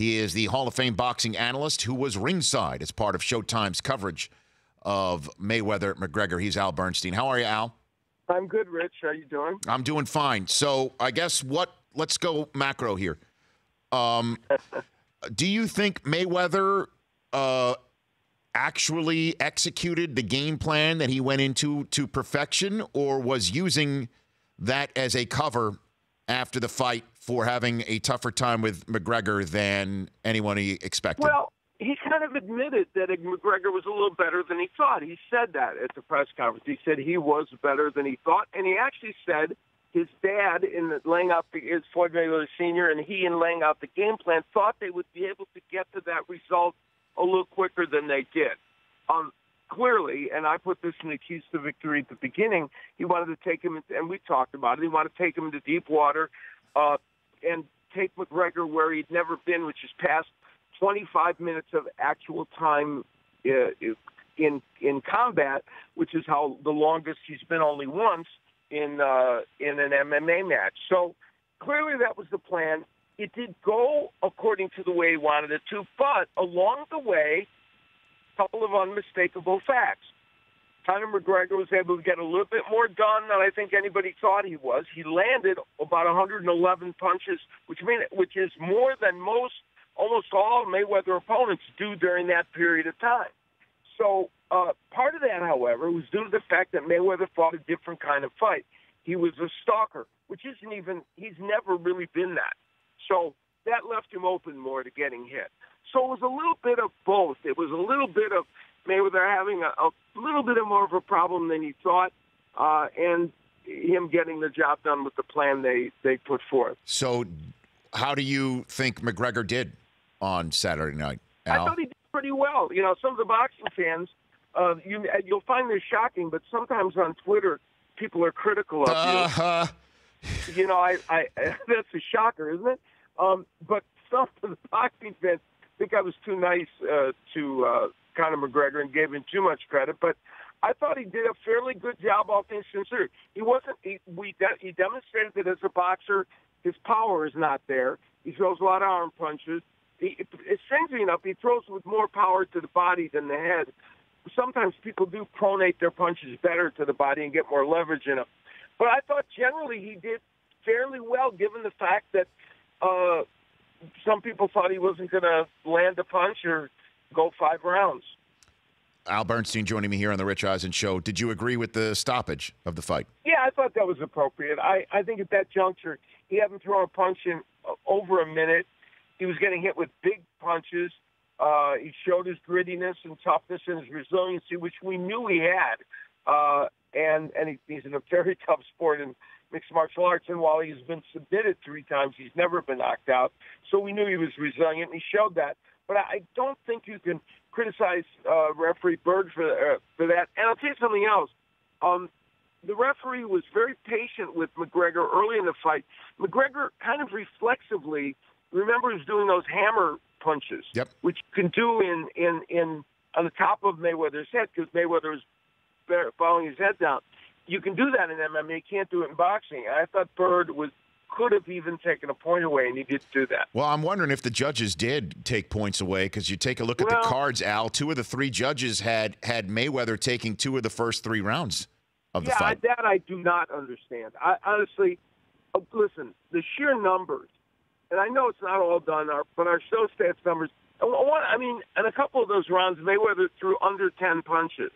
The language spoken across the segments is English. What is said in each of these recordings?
He is the Hall of Fame boxing analyst who was ringside as part of Showtime's coverage of Mayweather-McGregor. He's Al Bernstein. How are you, Al? I'm good, Rich. How you doing? I'm doing fine. So I guess let's go macro here. Do you think Mayweather actually executed the game plan that he went into to perfection, or was using that as a cover after the fight for having a tougher time with McGregor than anyone he expected? Well, he kind of admitted that McGregor was a little better than he thought. He said that at the press conference. He said he was better than he thought, and he actually said his dad, in laying out is Floyd Mayweather Sr., and he, in laying out the game plan, thought they would be able to get to that result a little quicker than they did. Clearly, and I put this in the keys to victory at the beginning, he wanted to take him, and we talked about it, he wanted to take him into deep water and take McGregor where he'd never been, which is past 25 minutes of actual time in combat, which is how the longest he's been, only once in an MMA match. So clearly that was the plan. It did go according to the way he wanted it to, but along the way, a couple of unmistakable facts. Conor McGregor was able to get a little bit more done than I think anybody thought he was. He landed about 111 punches, which is more than almost all Mayweather opponents do during that period of time. So part of that, however, was due to the fact that Mayweather fought a different kind of fight. He was a stalker, which he's never really been that. So that left him open more to getting hit. So it was a little bit of both. It was a little bit of Mayweather having a little bit more of a problem than he thought, and him getting the job done with the plan they put forth. So how do you think McGregor did on Saturday night, Al? I thought he did pretty well. You know, some of the boxing fans, you'll find this shocking, but sometimes on Twitter, people are critical of you. You know, I that's a shocker, isn't it? But some of the boxing fans think I was too nice to Conor McGregor and gave him too much credit. But I thought he did a fairly good job, all things considered. He demonstrated that as a boxer, his power is not there. He throws a lot of arm punches. Strangely enough, he throws with more power to the body than the head. Sometimes people do pronate their punches better to the body and get more leverage in them. But I thought generally he did fairly well, given the fact that some people thought he wasn't going to land a punch or go 5 rounds. Al Bernstein joining me here on the Rich Eisen Show. Did you agree with the stoppage of the fight? Yeah, I thought that was appropriate. I think at that juncture, he hadn't thrown a punch in over a minute. He was getting hit with big punches. He showed his grittiness and toughness and his resiliency, which we knew he had. And he's in a very tough sport in mixed martial arts. And while he's been submitted 3 times, he's never been knocked out. So we knew he was resilient, and he showed that. But I don't think you can criticize referee Bird for that. And I'll tell you something else. The referee was very patient with McGregor early in the fight. McGregor kind of reflexively, remember, was doing those hammer punches, yep, which you can do in on the top of Mayweather's head because Mayweather was following his head down. You can do that in MMA. You can't do it in boxing. I thought Bird could have even taken a point away, and he didn't do that. Well, I'm wondering if the judges did take points away, because you take a look at the cards, Al. 2 of the 3 judges had Mayweather taking 2 of the first 3 rounds of the fight. Yeah, that I do not understand. I honestly, listen, the sheer numbers, and I know it's not all done, but our show stats numbers, I mean, in a couple of those rounds, Mayweather threw under 10 punches.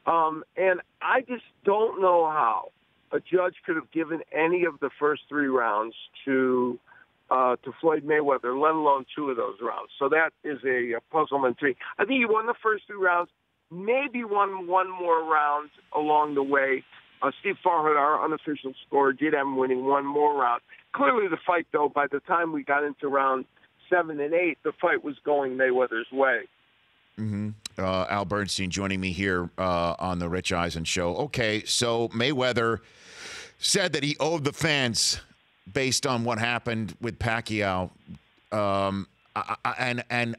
And I just don't know how a judge could have given any of the first 3 rounds to Floyd Mayweather, let alone 2 of those rounds. So that is a puzzlement to me. I think he won the first 3 rounds, maybe won 1 more round along the way. Steve Farhood, our unofficial scorer, did have him winning 1 more round. Clearly the fight, though, by the time we got into round 7 and 8, the fight was going Mayweather's way. Mm-hmm. Al Bernstein joining me here on the Rich Eisen Show. Okay, so Mayweather said that he owed the fans based on what happened with Pacquiao. And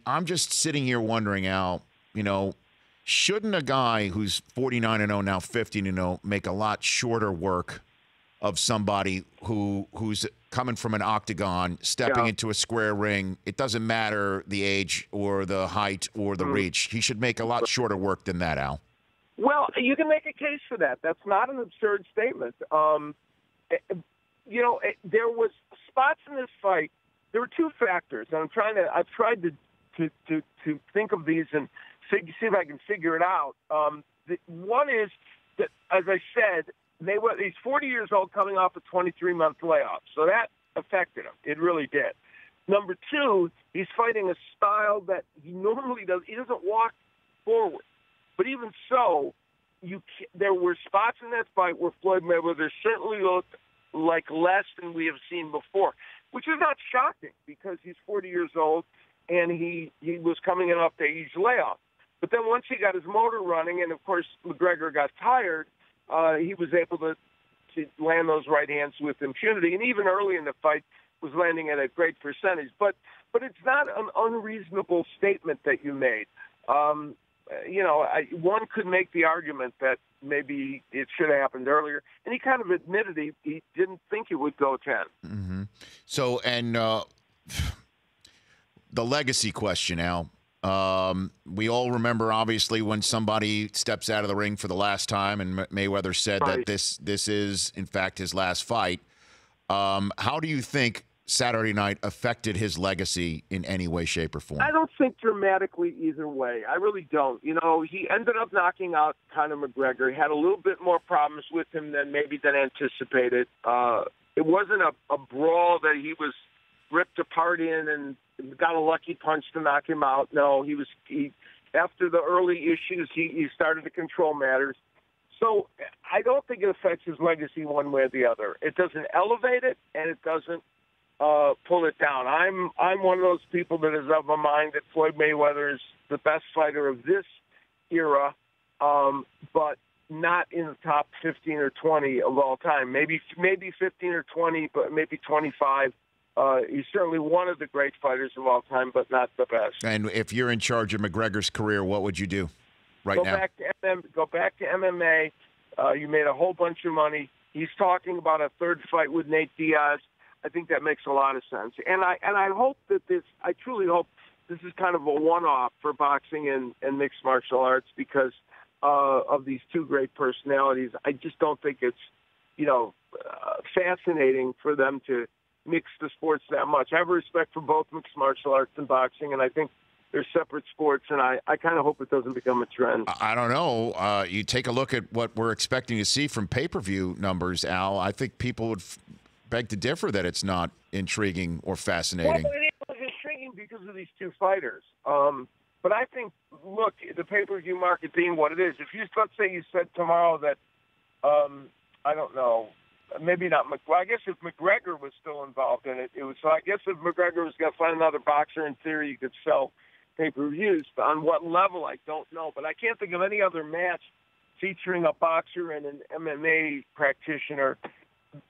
I'm just sitting here wondering, Al, you know, shouldn't a guy who's 49-0, now 50-0, make a lot shorter work of somebody who's coming from an octagon, stepping into a square ring. It doesn't matter the age or the height or the reach. He should make a lot shorter work than that, Al. Well, you can make a case for that. That's not an absurd statement. There was spots in this fight. There were two factors, and I've tried to think of these and see if I can figure it out. One is that, as I said, he's 40 years old coming off a 23-month layoff, so that affected him. It really did. Number two, he's fighting a style that he normally does. He doesn't walk forward. But even so, there were spots in that fight where Floyd Mayweather certainly looked like less than we have seen before, which is not shocking because he's 40 years old and he was coming in off the age layoff. But then once he got his motor running, and of course McGregor got tired, he was able to land those right hands with impunity, and even early in the fight was landing at a great percentage. But it's not an unreasonable statement that you made. One could make the argument that maybe it should have happened earlier, and he kind of admitted he didn't think it would go 10. Mm-hmm. So, and the legacy question, Al. We all remember, obviously, when somebody steps out of the ring for the last time, and Mayweather said that this is, in fact, his last fight. How do you think Saturday night affected his legacy in any way, shape, or form? I don't think dramatically either way. I really don't. He ended up knocking out Conor McGregor. He had a little bit more problems with him than anticipated. It wasn't a brawl that he was ripped apart in and got a lucky punch to knock him out. No, he after the early issues, he started to control matters. So I don't think it affects his legacy one way or the other. It doesn't elevate it, and it doesn't pull it down. I'm one of those people that is of a mind that Floyd Mayweather is the best fighter of this era, but not in the top 15 or 20 of all time. Maybe 15 or 20, but maybe 25. He's certainly one of the great fighters of all time, but not the best. And if you're in charge of McGregor's career, what would you do now? Go back to MMA. You made a whole bunch of money. He's talking about a third fight with Nate Diaz. I think that makes a lot of sense. And I hope that I truly hope this is kind of a one-off for boxing and mixed martial arts because of these two great personalities. I just don't think it's, fascinating for them to mix the sports that much. I have respect for both mixed martial arts and boxing, and I think they're separate sports, and I kind of hope it doesn't become a trend. I don't know. You take a look at what we're expecting to see from pay-per-view numbers, Al. I think people would beg to differ that it's not intriguing or fascinating. Well, it was intriguing because of these two fighters. But I think, look, the pay-per-view market being what it is, let's say you said tomorrow that, I don't know, maybe not. Well, I guess if McGregor was still involved in it, so I guess if McGregor was going to find another boxer, in theory, you could sell pay-per-views. But on what level, I don't know. But I can't think of any other match featuring a boxer and an MMA practitioner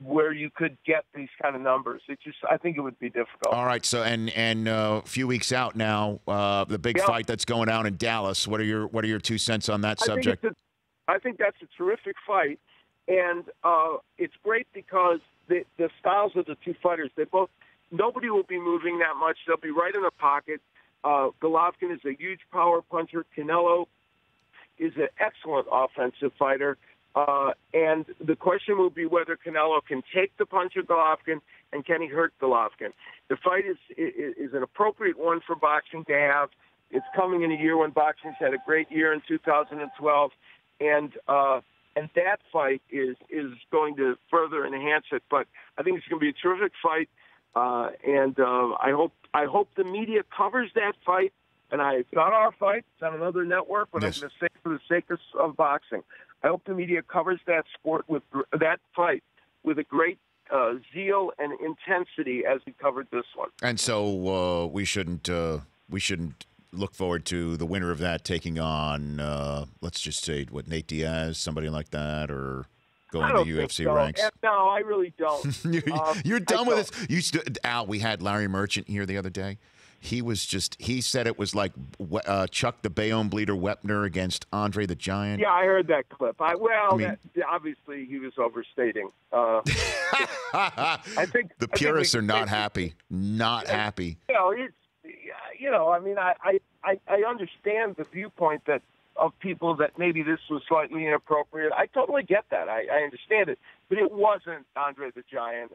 where you could get these kind of numbers. I think it would be difficult. All right. So, and a few weeks out now, the big fight that's going out in Dallas. What are your 2 cents on that subject? I think that's a terrific fight, and it's great because the styles of the two fighters, nobody will be moving that much. They'll be right in the pocket. Golovkin is a huge power puncher. Canelo is an excellent offensive fighter. And the question will be whether Canelo can take the punch of Golovkin and can he hurt Golovkin. The fight is an appropriate one for boxing to have. It's coming in a year when boxing's had a great year in 2012, and that fight is going to further enhance it. But I think it's going to be a terrific fight, and I hope the media covers that fight. And it's not our fight; it's on another network. But yes. I'm going to say, for the sake of boxing, I hope the media covers that fight with a great zeal and intensity as we covered this one. And so we shouldn't look forward to the winner of that taking on, let's just say, Nate Diaz, somebody like that, or going to UFC ranks. No, I really don't. You're done with this. Al, we had Larry Merchant here the other day. he said it was like Chuck the Bayonne Bleeder Wepner against Andre the Giant. Yeah, I heard that clip. Obviously he was overstating. I think the purists are not happy. Not happy. I understand the viewpoint that of people that maybe this was slightly inappropriate. I totally get that. I understand it, but it wasn't Andre the Giant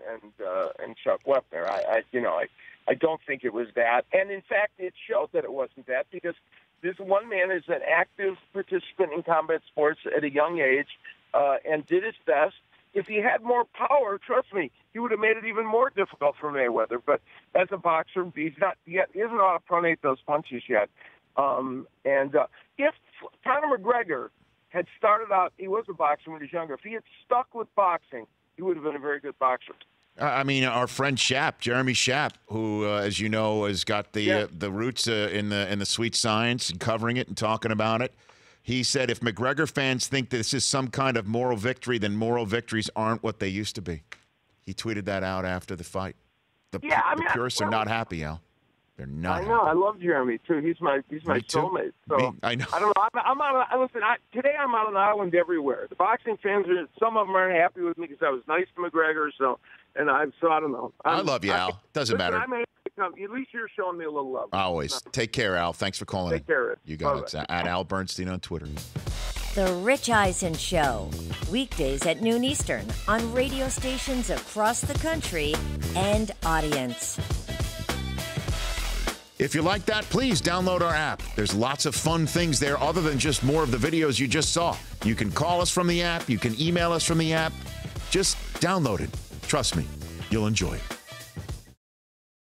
and Chuck Wepner. I don't think it was that. And in fact, it showed that it wasn't that, because this one man is an active participant in combat sports at a young age and did his best. If he had more power, trust me, he would have made it even more difficult for Mayweather. But as a boxer, he doesn't know how to pronate those punches yet. If Conor McGregor had started out, he was a boxer when he was younger. If he had stuck with boxing, he would have been a very good boxer. Our friend Shapp, Jeremy Shapp, who, as you know, has got the roots in the sweet science and covering it and talking about it. He said if McGregor fans think this is some kind of moral victory, then moral victories aren't what they used to be. He tweeted that out after the fight. The purists are not happy, Al. They're not. I know. I love Jeremy too. He's my soulmate. So I know. I don't know. Listen. Today I'm on an island everywhere. The boxing fans some of them aren't happy with me because I was nice to McGregor. So I don't know. I love you, Al. Doesn't matter. At least you're showing me a little love. Always. Take care, Al. Thanks for calling in. Take care. You got it. At Al Bernstein on Twitter. The Rich Eisen Show, weekdays at noon Eastern on radio stations across the country and audience. If you like that, please download our app. There's lots of fun things there other than just more of the videos you just saw. You can call us from the app. You can email us from the app. Just download it. Trust me, you'll enjoy it.